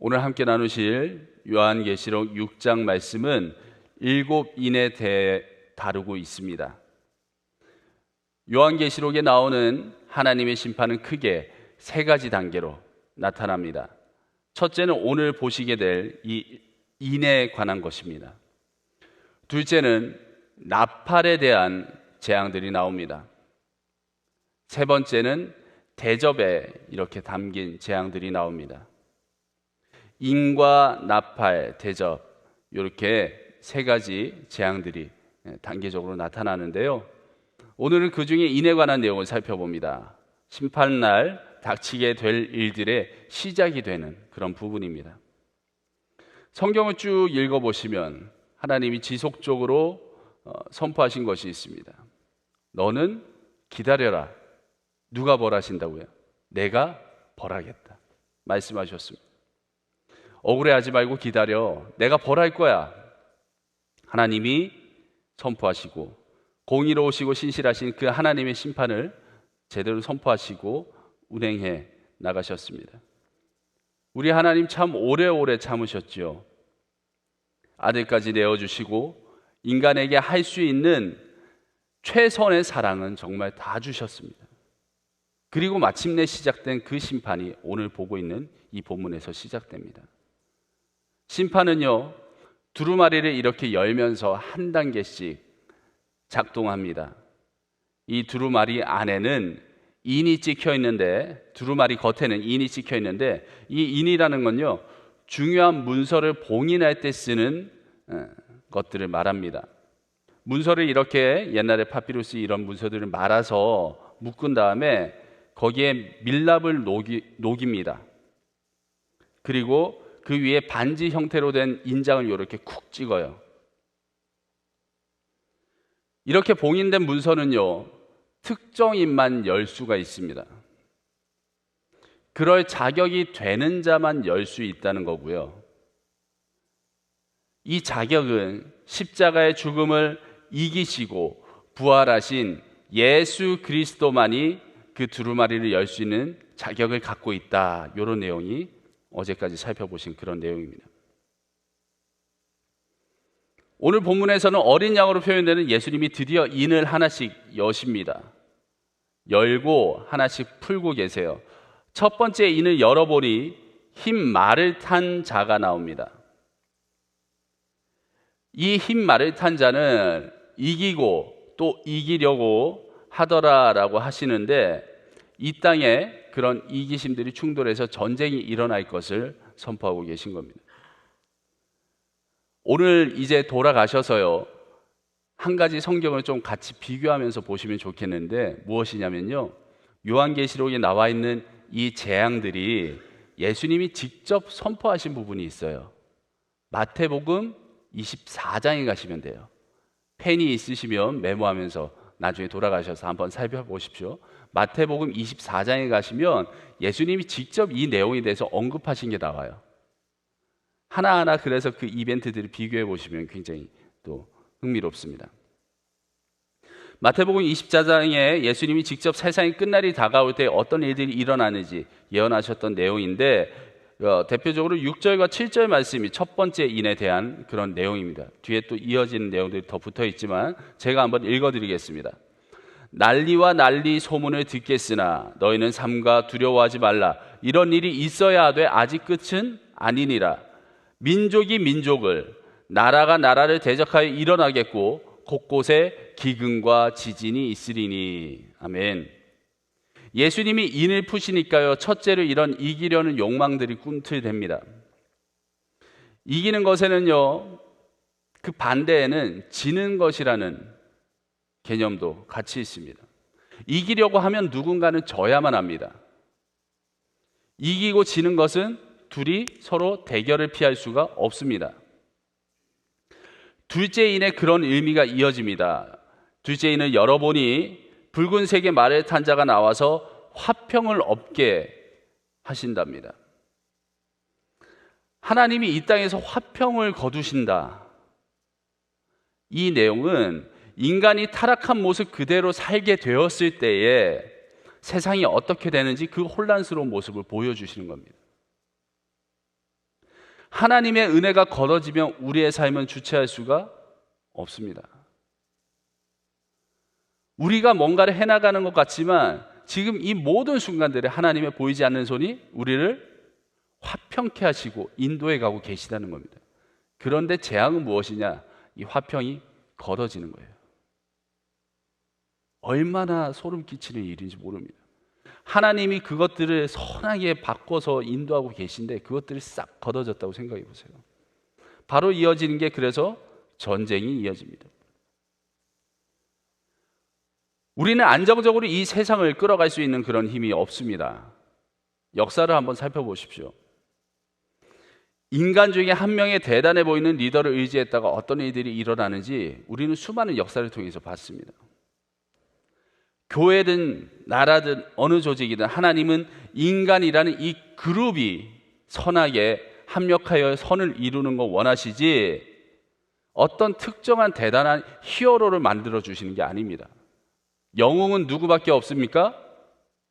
오늘 함께 나누실 요한계시록 6장 말씀은 7인에 대해 다루고 있습니다. 요한계시록에 나오는 하나님의 심판은 크게 세 가지 단계로 나타납니다. 첫째는 오늘 보시게 될 이 인에 관한 것입니다. 둘째는 나팔에 대한 재앙들이 나옵니다. 세 번째는 대접에 이렇게 담긴 재앙들이 나옵니다. 인과 나팔, 대접, 이렇게 세 가지 재앙들이 단계적으로 나타나는데요. 오늘은 그 중에 인에 관한 내용을 살펴봅니다. 심판날 닥치게 될 일들의 시작이 되는 그런 부분입니다. 성경을 쭉 읽어보시면 하나님이 지속적으로 선포하신 것이 있습니다. 너는 기다려라. 누가 벌하신다고요? 내가 벌하겠다 말씀하셨습니다. 억울해하지 말고 기다려. 내가 벌할 거야. 하나님이 선포하시고 공의로우시고 신실하신 그 하나님의 심판을 제대로 선포하시고 운행해 나가셨습니다. 우리 하나님 참 오래오래 참으셨죠. 아들까지 내어주시고 인간에게 할 수 있는 최선의 사랑은 정말 다 주셨습니다. 그리고 마침내 시작된 그 심판이 오늘 보고 있는 이 본문에서 시작됩니다. 심판은요, 두루마리를 이렇게 열면서 한 단계씩 작동합니다. 이 두루마리 안에는 인이 찍혀 있는데, 두루마리 겉에는 인이 찍혀 있는데, 이 인이라는 건요, 중요한 문서를 봉인할 때 쓰는 것들을 말합니다. 문서를 이렇게 옛날에 파피루스 이런 문서들을 말아서 묶은 다음에 거기에 밀랍을 녹입니다. 그리고 그 위에 반지 형태로 된 인장을 이렇게 쿡 찍어요. 이렇게 봉인된 문서는요, 특정인만 열 수가 있습니다. 그럴 자격이 되는 자만 열 수 있다는 거고요. 이 자격은 십자가의 죽음을 이기시고 부활하신 예수 그리스도만이 그 두루마리를 열 수 있는 자격을 갖고 있다. 이런 내용이 어제까지 살펴보신 그런 내용입니다. 오늘 본문에서는 어린 양으로 표현되는 예수님이 드디어 인을 하나씩 여십니다. 열고 하나씩 풀고 계세요. 첫 번째 인을 열어보니 흰 말을 탄 자가 나옵니다. 이 흰 말을 탄 자는 이기고 또 이기려고 하더라라고 하시는데, 이 땅에 그런 이기심들이 충돌해서 전쟁이 일어날 것을 선포하고 계신 겁니다. 오늘 이제 돌아가셔서요, 한 가지 성경을 좀 같이 비교하면서 보시면 좋겠는데, 무엇이냐면요, 요한계시록에 나와 있는 이 재앙들이 예수님이 직접 선포하신 부분이 있어요. 마태복음 24장에 가시면 돼요. 펜이 있으시면 메모하면서 나중에 돌아가셔서 한번 살펴보십시오. 마태복음 24장에 가시면 예수님이 직접 이 내용에 대해서 언급하신 게 나와요. 하나하나 그래서 그 이벤트들을 비교해 보시면 굉장히 또 흥미롭습니다. 마태복음 24장에 예수님이 직접 세상이 끝날이 다가올 때 어떤 일들이 일어나는지 예언하셨던 내용인데, 대표적으로 6절과 7절 말씀이 첫 번째 인에 대한 그런 내용입니다. 뒤에 또 이어지는 내용들이 더 붙어 있지만 제가 한번 읽어드리겠습니다. 난리와 난리 소문을 듣겠으나 너희는 삼가 두려워하지 말라. 이런 일이 있어야 하되 아직 끝은 아니니라. 민족이 민족을, 나라가 나라를 대적하여 일어나겠고 곳곳에 기근과 지진이 있으리니. 아멘. 예수님이 인을 푸시니까요, 첫째로 이런 이기려는 욕망들이 꿈틀댑니다. 이기는 것에는요, 그 반대에는 지는 것이라는 개념도 같이 있습니다. 이기려고 하면 누군가는 져야만 합니다. 이기고 지는 것은 둘이 서로 대결을 피할 수가 없습니다. 둘째 인에 그런 의미가 이어집니다. 둘째 인을 열어보니 붉은색의 말을 탄 자가 나와서 화평을 얻게 하신답니다. 하나님이 이 땅에서 화평을 거두신다. 이 내용은 인간이 타락한 모습 그대로 살게 되었을 때에 세상이 어떻게 되는지 그 혼란스러운 모습을 보여주시는 겁니다. 하나님의 은혜가 거둬지면 우리의 삶은 주체할 수가 없습니다. 우리가 뭔가를 해나가는 것 같지만 지금 이 모든 순간들에 하나님의 보이지 않는 손이 우리를 화평케 하시고 인도해 가고 계시다는 겁니다. 그런데 재앙은 무엇이냐? 이 화평이 거둬지는 거예요. 얼마나 소름 끼치는 일인지 모릅니다. 하나님이 그것들을 선하게 바꿔서 인도하고 계신데 그것들이 싹 걷어졌다고 생각해 보세요. 바로 이어지는 게 그래서 전쟁이 이어집니다. 우리는 안정적으로 이 세상을 끌어갈 수 있는 그런 힘이 없습니다. 역사를 한번 살펴보십시오. 인간 중에 한 명의 대단해 보이는 리더를 의지했다가 어떤 일들이 일어나는지 우리는 수많은 역사를 통해서 봤습니다. 교회든 나라든 어느 조직이든 하나님은 인간이라는 이 그룹이 선하게 합력하여 선을 이루는 거 원하시지 어떤 특정한 대단한 히어로를 만들어 주시는 게 아닙니다. 영웅은 누구밖에 없습니까?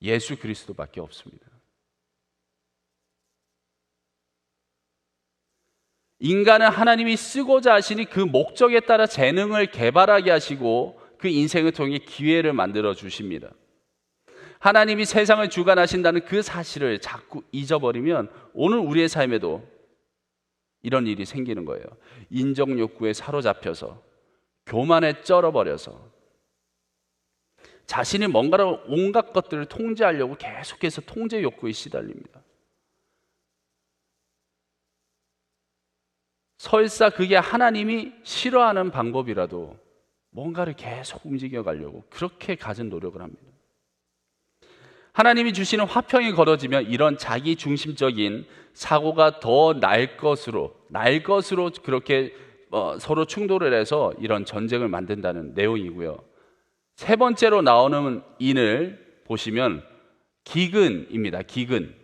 예수 그리스도밖에 없습니다. 인간은 하나님이 쓰고자 하시니 그 목적에 따라 재능을 개발하게 하시고 그 인생을 통해 기회를 만들어 주십니다. 하나님이 세상을 주관하신다는 그 사실을 자꾸 잊어버리면 오늘 우리의 삶에도 이런 일이 생기는 거예요. 인정 욕구에 사로잡혀서 교만에 쩔어버려서 자신이 뭔가를 온갖 것들을 통제하려고 계속해서 통제 욕구에 시달립니다. 설사 그게 하나님이 싫어하는 방법이라도 뭔가를 계속 움직여 가려고 그렇게 갖은 노력을 합니다. 하나님이 주시는 화평이 걸어지면 이런 자기 중심적인 사고가 더 날 것으로 그렇게 서로 충돌을 해서 이런 전쟁을 만든다는 내용이고요. 세 번째로 나오는 인을 보시면 기근입니다. 기근.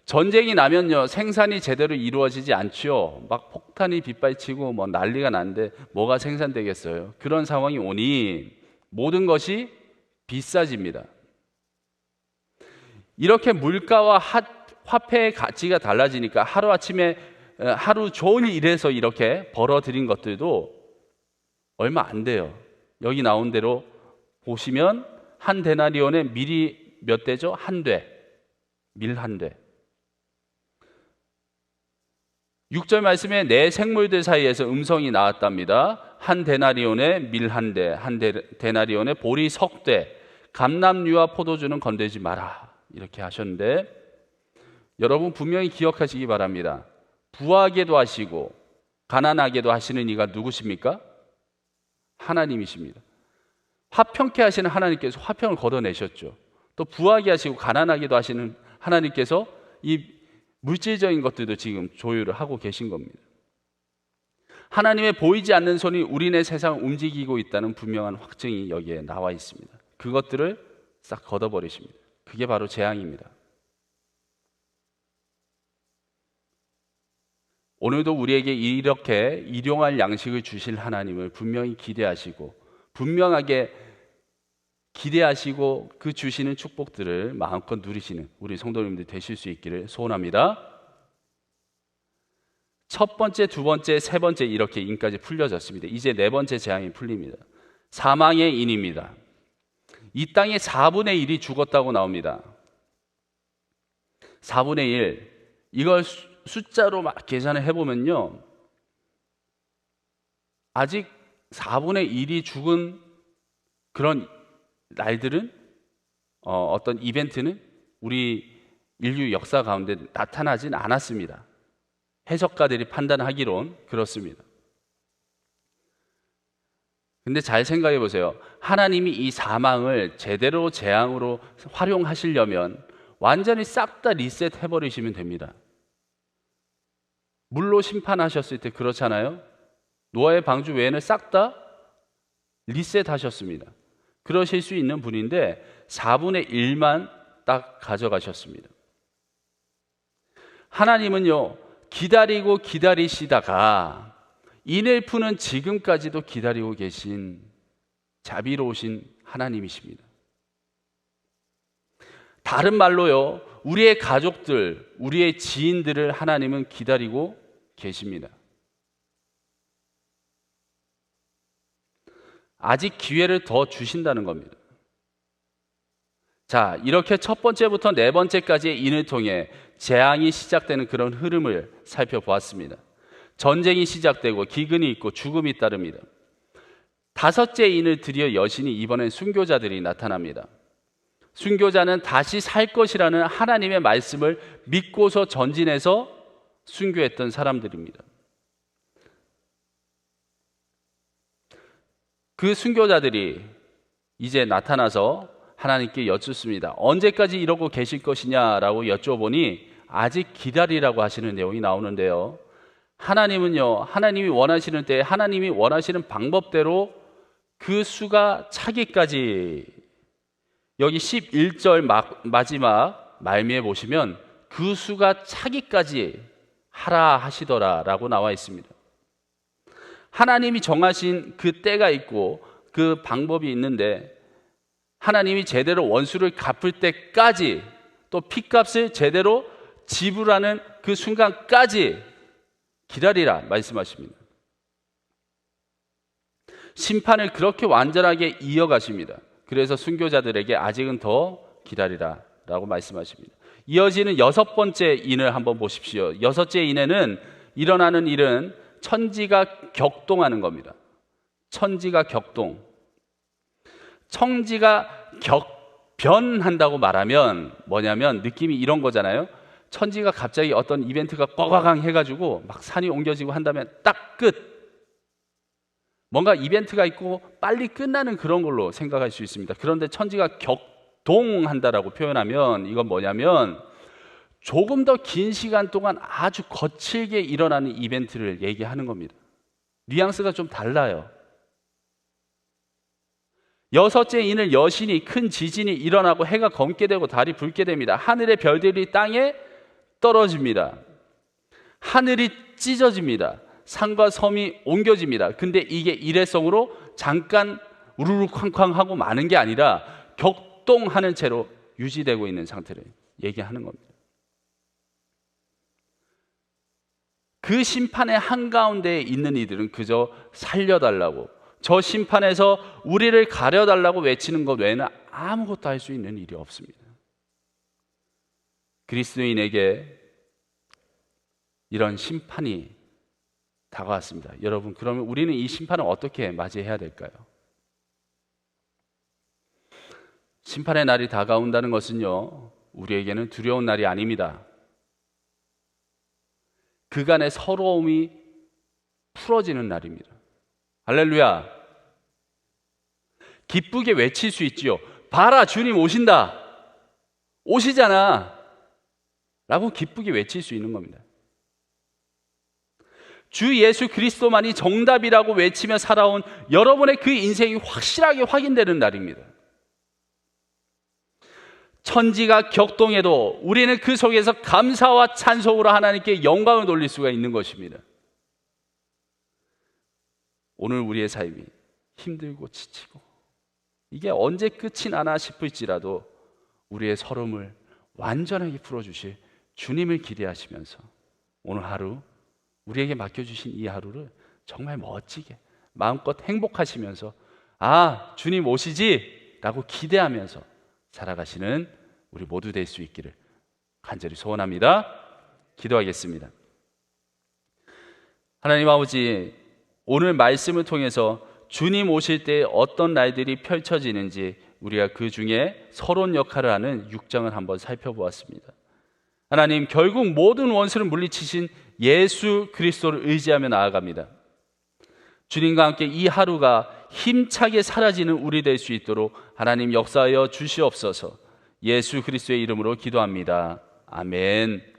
전쟁이 나면요 생산이 제대로 이루어지지 않죠. 막 폭탄이 빗발치고 뭐 난리가 나는데 뭐가 생산되겠어요. 그런 상황이 오니 모든 것이 비싸집니다. 이렇게 물가와 화폐의 가치가 달라지니까 하루아침에 하루 종일 일해서 이렇게 벌어들인 것들도 얼마 안 돼요. 여기 나온 대로 보시면 한 데나리온의 밀이 몇 대죠? 한 대. 밀 한 대. 6절 말씀에 네 생물들 사이에서 음성이 나왔답니다. 한 데나리온의 밀 한 대, 한 데나리온의 보리 석 대, 감람류와 포도주는 건들지 마라. 이렇게 하셨는데 여러분 분명히 기억하시기 바랍니다. 부하게도 하시고 가난하게도 하시는 이가 누구십니까? 하나님이십니다. 화평케 하시는 하나님께서 화평을 걷어내셨죠. 또 부하게 하시고 가난하게도 하시는 하나님께서 이 물질적인 것들도 지금 조율을 하고 계신 겁니다. 하나님의 보이지 않는 손이 우리네 세상을 움직이고 있다는 분명한 확증이 여기에 나와 있습니다. 그것들을 싹 걷어버리십니다. 그게 바로 재앙입니다. 오늘도 우리에게 이렇게 일용할 양식을 주실 하나님을 분명히 기대하시고 분명하게 기대하시고 그 주시는 축복들을 마음껏 누리시는 우리 성도님들 되실 수 있기를 소원합니다. 첫 번째, 두 번째, 세 번째 이렇게 인까지 풀려졌습니다. 이제 네 번째 재앙이 풀립니다. 사망의 인입니다. 이 땅의 4분의 1이 죽었다고 나옵니다. 4분의 1 이걸 숫자로 막 계산을 해보면요 아직 4분의 1이 죽은 그런 날들은 어떤 이벤트는 우리 인류 역사 가운데 나타나진 않았습니다. 해석가들이 판단하기론 그렇습니다. 근데 잘 생각해 보세요. 하나님이 이 사망을 제대로 재앙으로 활용하시려면 완전히 싹 다 리셋 해버리시면 됩니다. 물로 심판하셨을 때 그렇잖아요. 노아의 방주 외에는 싹 다 리셋하셨습니다. 그러실 수 있는 분인데 4분의 1만 딱 가져가셨습니다. 하나님은요 기다리고 기다리시다가 인을 푸는 지금까지도 기다리고 계신 자비로우신 하나님이십니다. 다른 말로요, 우리의 가족들, 우리의 지인들을 하나님은 기다리고 계십니다. 아직 기회를 더 주신다는 겁니다. 자, 이렇게 첫 번째부터 네 번째까지의 인을 통해 재앙이 시작되는 그런 흐름을 살펴보았습니다. 전쟁이 시작되고 기근이 있고 죽음이 따릅니다. 다섯째 인을 드디어 여신이 이번엔 순교자들이 나타납니다. 순교자는 다시 살 것이라는 하나님의 말씀을 믿고서 전진해서 순교했던 사람들입니다. 그 순교자들이 이제 나타나서 하나님께 여쭙습니다. 언제까지 이러고 계실 것이냐라고 여쭤보니 아직 기다리라고 하시는 내용이 나오는데요. 하나님은요, 하나님이 원하시는 때에 하나님이 원하시는 방법대로 그 수가 차기까지, 여기 11절 마지막 말미에 보시면 그 수가 차기까지 하라 하시더라라고 나와 있습니다. 하나님이 정하신 그 때가 있고 그 방법이 있는데, 하나님이 제대로 원수를 갚을 때까지, 또 핏값을 제대로 지불하는 그 순간까지 기다리라 말씀하십니다. 심판을 그렇게 완전하게 이어가십니다. 그래서 순교자들에게 아직은 더 기다리라 라고 말씀하십니다. 이어지는 여섯 번째 인을 한번 보십시오. 여섯째 인에는 일어나는 일은 천지가 격동하는 겁니다. 천지가 격동. 천지가 격변한다고 말하면 뭐냐면 느낌이 이런 거잖아요. 천지가 갑자기 어떤 이벤트가 꽝꽝 해가지고 막 산이 옮겨지고 한다면 딱 끝. 뭔가 이벤트가 있고 빨리 끝나는 그런 걸로 생각할 수 있습니다. 그런데 천지가 격동한다라고 표현하면 이건 뭐냐면 조금 더 긴 시간 동안 아주 거칠게 일어나는 이벤트를 얘기하는 겁니다. 뉘앙스가 좀 달라요. 여섯째 인을 여신이 큰 지진이 일어나고 해가 검게 되고 달이 붉게 됩니다. 하늘의 별들이 땅에 떨어집니다. 하늘이 찢어집니다. 산과 섬이 옮겨집니다. 근데 이게 일회성으로 잠깐 우르르 쾅쾅 하고 마는 게 아니라 격동하는 채로 유지되고 있는 상태를 얘기하는 겁니다. 그 심판의 한가운데에 있는 이들은 그저 살려달라고, 저 심판에서 우리를 가려달라고 외치는 것 외에는 아무것도 할 수 있는 일이 없습니다. 그리스도인에게 이런 심판이 다가왔습니다. 여러분, 그러면 우리는 이 심판을 어떻게 맞이해야 될까요? 심판의 날이 다가온다는 것은요, 우리에게는 두려운 날이 아닙니다. 그간의 서러움이 풀어지는 날입니다. 할렐루야. 기쁘게 외칠 수 있지요. 봐라, 주님 오신다. 오시잖아. 라고 기쁘게 외칠 수 있는 겁니다. 주 예수 그리스도만이 정답이라고 외치며 살아온 여러분의 그 인생이 확실하게 확인되는 날입니다. 천지가 격동해도 우리는 그 속에서 감사와 찬송으로 하나님께 영광을 돌릴 수가 있는 것입니다. 오늘 우리의 삶이 힘들고 지치고 이게 언제 끝이 나나 싶을지라도 우리의 서름을 완전하게 풀어주실 주님을 기대하시면서 오늘 하루, 우리에게 맡겨주신 이 하루를 정말 멋지게 마음껏 행복하시면서 아, 주님 오시지? 라고 기대하면서 살아가시는 우리 모두 될 수 있기를 간절히 소원합니다. 기도하겠습니다. 하나님 아버지, 오늘 말씀을 통해서 주님 오실 때 어떤 날들이 펼쳐지는지 우리가 그 중에 서론 역할을 하는 6장을 한번 살펴보았습니다. 하나님, 결국 모든 원수를 물리치신 예수 그리스도를 의지하며 나아갑니다. 주님과 함께 이 하루가 힘차게 사라지는 우리 될 수 있도록 하나님 역사하여 주시옵소서. 예수 그리스도의 이름으로 기도합니다. 아멘.